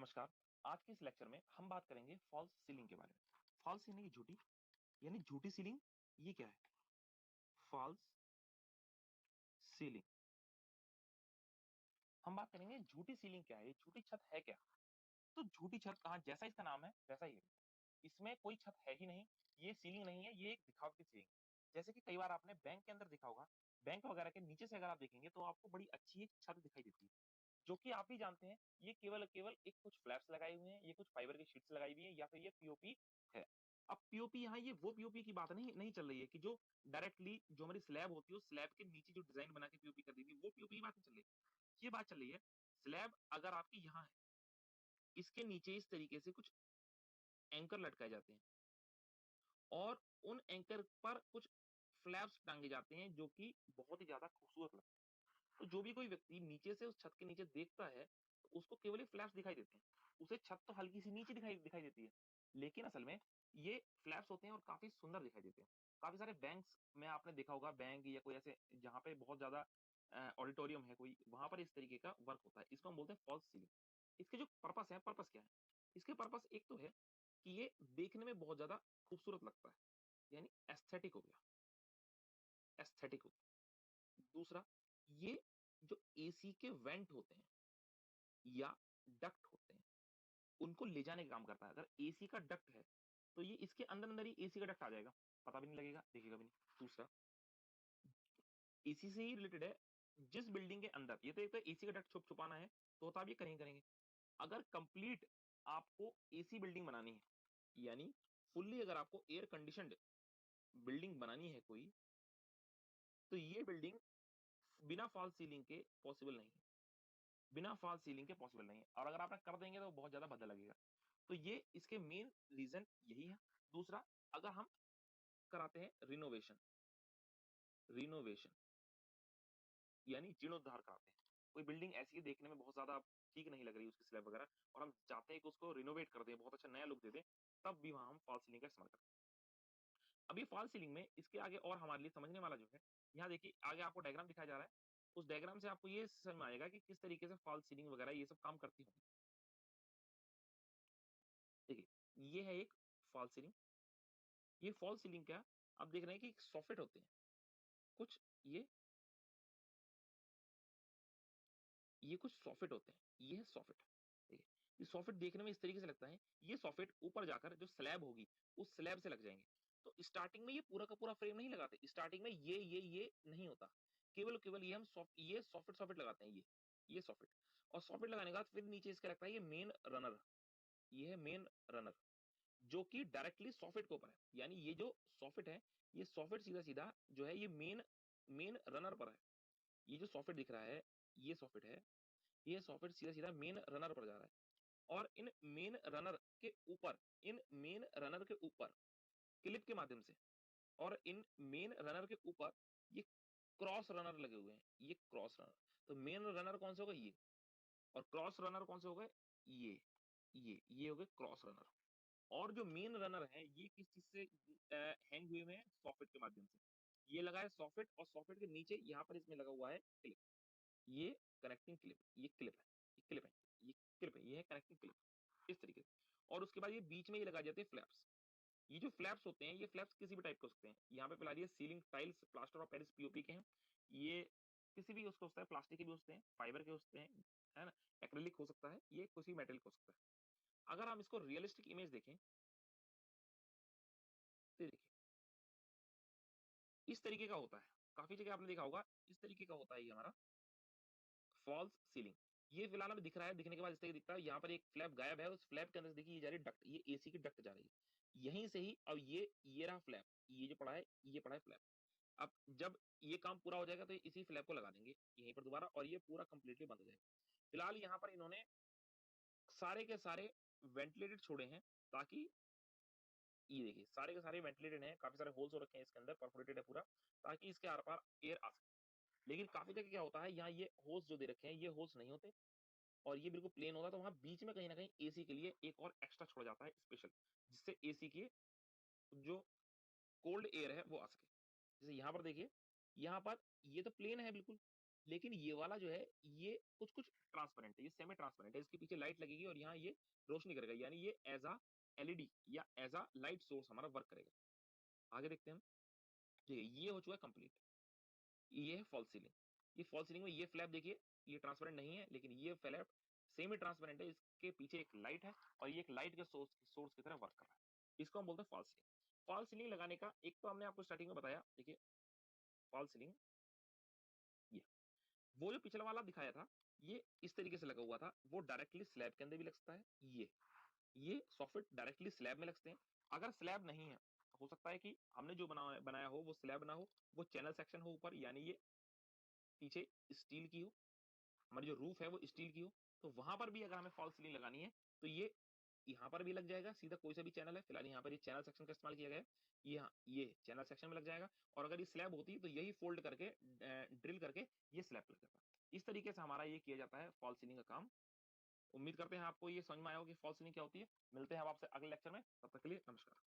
नमस्कार। आज के इस लेक्चर में हम बात करेंगे फॉल्स सीलिंग के बारे में। फॉल्स सीलिंग झूठी, यानी झूठी सीलिंग। ये क्या है? False ceiling. हम बात करेंगे झूठी सीलिंग क्या है, ये झूठी छत है क्या। तो झूठी छत कहाँ, जैसा इसका नाम है वैसा ही है। इसमें कोई छत है ही नहीं, ये सीलिंग नहीं है, ये एक दिखावटी सीलिंग है। जैसे कि कई बार आपने बैंक के अंदर देखा होगा, बैंक वगैरह के नीचे से अगर आप देखेंगे तो आपको बड़ी अच्छी एक छत दिखाई देती है, जो कि आप भी जानते हैं ये केवल केवल एक कुछ फ्लैप्स लगाए हुए हैं, ये कुछ फाइबर की शीट्स लगाई हुई है, या फिर ये पीओपी है। अब पीओपी यहाँ ये वो पीओपी की बात नहीं नहीं चल रही है कि जो डायरेक्टली जो हमारी स्लैब होती है उस स्लैब के नीचे जो डिजाइन बना के पीओपी कर दी थी वो पीओपी की बात नहीं चल रही। ये बात चल रही है, स्लैब अगर आपकी यहाँ है, इसके नीचे इस तरीके से कुछ एंकर लटकाए जाते हैं और उन एंकर पर कुछ फ्लैप्स टांगे जाते हैं जो कि बहुत ही ज्यादा खूबसूरत लगते हैं। तो जो भी कोई व्यक्ति नीचे से उस छत के नीचे देखता है तो उसको केवल ये फ्लैप्स दिखाई देते हैं। उसे छत तो हल्की सी नीचे दिखाई दिखाई देती है, लेकिन असल में ये फ्लैप्स होते हैं और काफी सुंदर दिखाई देते हैं। काफी सारे बैंक्स में आपने देखा होगा, बैंक या कोई ऐसे जहां पे बहुत ज्यादा ऑडिटोरियम है कोई, वहां पर इस तरीके का वर्क होता है। इसको हम बोलते हैं फॉल्स सीलिंग। इसके जो पर्पस है, पर्पस क्या है? इसके पर्पस एक तो है कि ये देखने में बहुत ज्यादा खूबसूरत लगता है, यानी एस्थेटिक हो गया, एस्थेटिक होता है। दूसरा, ये जो एसी के वेंट होते हैं या डक्ट होते हैं, उनको ले जाने का काम करता है। अगर एसी का डक्ट है तो ये इसके अंदर अंदर ही एसी का डक्ट आ जाएगा, पता भी नहीं लगेगा, देखेगा भी नहीं। दूसरा, एसी से ही रिलेटेड है, जिस बिल्डिंग के अंदर ये तो एक तो एसी का डक्ट छुप छुपाना है, तो आप ये करेंगे करेंगे। अगर कंप्लीट आपको एसी बिल्डिंग बनानी है, यानी फुल्ली अगर आपको एयर कंडीशनड बिल्डिंग बनानी है कोई, तो ये बिल्डिंग बिना फॉल्स सीलिंग के पॉसिबल नहीं है। बिना फॉल्स सीलिंग के पॉसिबल नहीं है, और अगर आप कर देंगे तो बहुत ज्यादा बदल लगेगा। तो ये इसके मेन रीजन यही है। दूसरा, अगर हम कराते हैं रिनोवेशन, रिनोवेशन यानी जीर्णोद्धार कराते हैं। कोई बिल्डिंग ऐसी है देखने में बहुत ज्यादा ठीक नहीं लग रही उसकी स्लैब वगैरह, और हम चाहते हैं कि उसको रिनोवेट कर दें, बहुत अच्छा नया लुक दे दें, तब भी वहां हम फॉल्स सीलिंग का इस्तेमाल करते हैं। अब ये फॉल्स सीलिंग में इसके आगे और हमारे लिए समझने वाला जो है, यहाँ देखिए आगे आपको डायग्राम दिखाया जा रहा है। उस डायग्राम से आपको ये समझ में आएगा कि किस तरीके से फॉल्स सीलिंग वगैरह ये सब काम करती होंगी। देखिए, ये है एक फॉल्स सीलिंग। ये फॉल्स सीलिंग क्या, आप देख रहे हैं कि एक सॉफेट होते हैं कुछ, ये कुछ सॉफेट होते हैं, ये है सॉफेट। देखिए, ये सॉफेट देखने में इस तरीके से लगता है, ये सॉफेट ऊपर जाकर जो स्लैब होगी उस स्लैब से लग जाएंगे। तो स्टार्टिंग में ये पूरा का पूरा फ्रेम नहीं लगाते, स्टार्टिंग में ये नहीं होता, केवल केवल ये हम ये सॉफेट सॉफेट लगाते हैं, ये सॉफेट। और सॉफेट लगाने के बाद फिर नीचे इसका लगता है ये मेन रनर, ये है मेन रनर, जो कि डायरेक्टली सॉफेट के ऊपर है। यानी ये जो सॉफेट है, ये सॉफेट सीधा सीधा जो है ये मेन मेन रनर पर है। ये जो सॉफेट दिख रहा है, ये सॉफेट है, ये सॉफ्टवेयर सीधा सीधा मेन रनर पर जा रहा है। और इन मेन रनर के ऊपर क्लिप के माध्यम से, और इन मेन रनर के ऊपर ये क्रॉस रनर लगे हुए हैं, ये क्रॉस रनर। तो मेन रनर कौन से होगा, ये। और क्रॉस रनर कौन से हो गए, ये ये हो गए क्रॉस रनर। और जो मेन रनर है ये किस चीज से हैंग हुए हैं, सॉकेट के माध्यम से। ये लगा है सॉकेट, और सॉकेट के नीचे यहाँ पर इसमें लगा हुआ है क्लिप, ये कनेक्टिंग क्लिप, ये क्लिप है, ये क्लिप है, ये क्लिप है, ये है कनेक्टिंग क्लिप, इस तरीके से। और उसके बाद ये बीच में ये लगा जाते हैं फ्लैप्स। ये जो फ्लैप्स होते हैं, ये फ्लैप्स किसी भी टाइप के हो सकते हैं। यहाँ पे पिला दिए ceiling tiles plaster of Paris POP के हैं। ये किसी भी उसको होता है, प्लास्टिक के भी होते हैं, फाइबर के होते हैं, है ना, एक्रेलिक हो सकता है, ये किसी मेटल हो सकता है। अगर हम इसको रियलिस्टिक इमेज देखें तो देखिए इस तरीके का होता है, काफी जगह आपने देखा होगा, इस तरीके का होता है ये हमारा फॉल्स सीलिंग। ये फिलहाल हमें दिख रहा है, दिखने के बाद इस तरीके दिखता है। यहाँ पर एक फ्लैप गायब है, उस फ्लैप के अंदर से देखिए ये जा रही है डक्ट, ये एसी की डक्ट जा रही है यहीं से ही। अब ये रहा फ्लैप, ये जो पड़ा है, ये पड़ा है फ्लैप। अब जब ये काम पूरा हो जाएगा तो इसी फ्लैप को लगा देंगे यहीं पर दोबारा, और ये पूरा कंप्लीटली बंद हो जाएगा। फिलहाल यहाँ पर इन्होंने सारे के सारे वेंटिलेटेड छोड़े हैं, ताकि ये देखिए सारे के सारे वेंटिलेटेड हैं, काफी सारे होल्स हो रखे हैं इसके अंदर, परफोरेटेड है पूरा, ताकि इसके आर पार एयर आ सके। लेकिन काफी जगह क्या होता है, यहाँ ये होल्स जो दे रखे हैं, ये होल्स नहीं होते और ये बिल्कुल प्लेन होगा, तो वहां बीच में कहीं ना कहीं एसी के लिए एक और एक्स्ट्रा छोड़ा जाता है स्पेशल, जिससे एसी की जो कोल्ड एयर है वो आ सके। जैसे यहाँ पर देखिए, यहाँ पर ये तो प्लेन है बिल्कुल, लेकिन ये वाला जो है ये कुछ-कुछ ट्रांसपेरेंट है, ये सेमी ट्रांसपेरेंट है, इसके पीछे लाइट लगेगी और यहाँ ये रोशनी करेगा, यानी ये एज़ अ एलईडी या एज़ अ लाइट सोर्स हमारा वर्क करेगा। आगे देखते हैं हम। देखिए ये हो चुका है कंप्लीट। ये है फॉल्स सीलिंग। ये फॉल्स सीलिंग में ये फ्लैप देखिए, ये ट्रांसपेरेंट नहीं है, लेकिन ये फ्लैप सेमी ट्रांसपेरेंट है, इसके पीछे एक लाइट है और ये एक लाइट के सोर्स की तरह वर्क कर रहा है। इसको हम बोलते हैं फॉल्स सीलिंग। फॉल्स सीलिंग लगाने का एक तो हमने आपको स्टार्टिंग में बताया, देखिए फॉल्स सीलिंग ये। वो जो पिछला वाला दिखाया था, ये इस तरीके से लगा हुआ था, वो डायरेक्टली स्लैब के अंदर भी लग सकता है, ये सॉकेट डायरेक्टली स्लैब में लग सकते हैं। अगर स्लैब नहीं है, हो सकता है कि हमने जो बनाया हो वो स्लैब ना हो, वो चैनल सेक्शन हो ऊपर, यानी ये पीछे स्टील की हो, हमारी जो रूफ है वो स्टील की हो, तो वहां पर भी अगर हमें फॉल्स सीलिंग लगानी है, तो ये यहाँ पर भी लग जाएगा, सीधा कोई सा भी चैनल है, फिलहाल यहाँ पर ये चैनल सेक्शन का इस्तेमाल किया गया है, ये चैनल सेक्शन में लग जाएगा और अगर ये स्लैब होती तो यही फोल्ड करके ड्रिल करके ये स्लैब पे लग जाता। इस तरीके से हमारा ये किया जाता है फॉल्स सीलिंग का काम। उम्मीद करते हैं आपको ये समझ में आया हो कि फॉल्स सीलिंग क्या होती है। मिलते हैं अब आपसे अगले लेक्चर में, तब तक के लिए नमस्कार।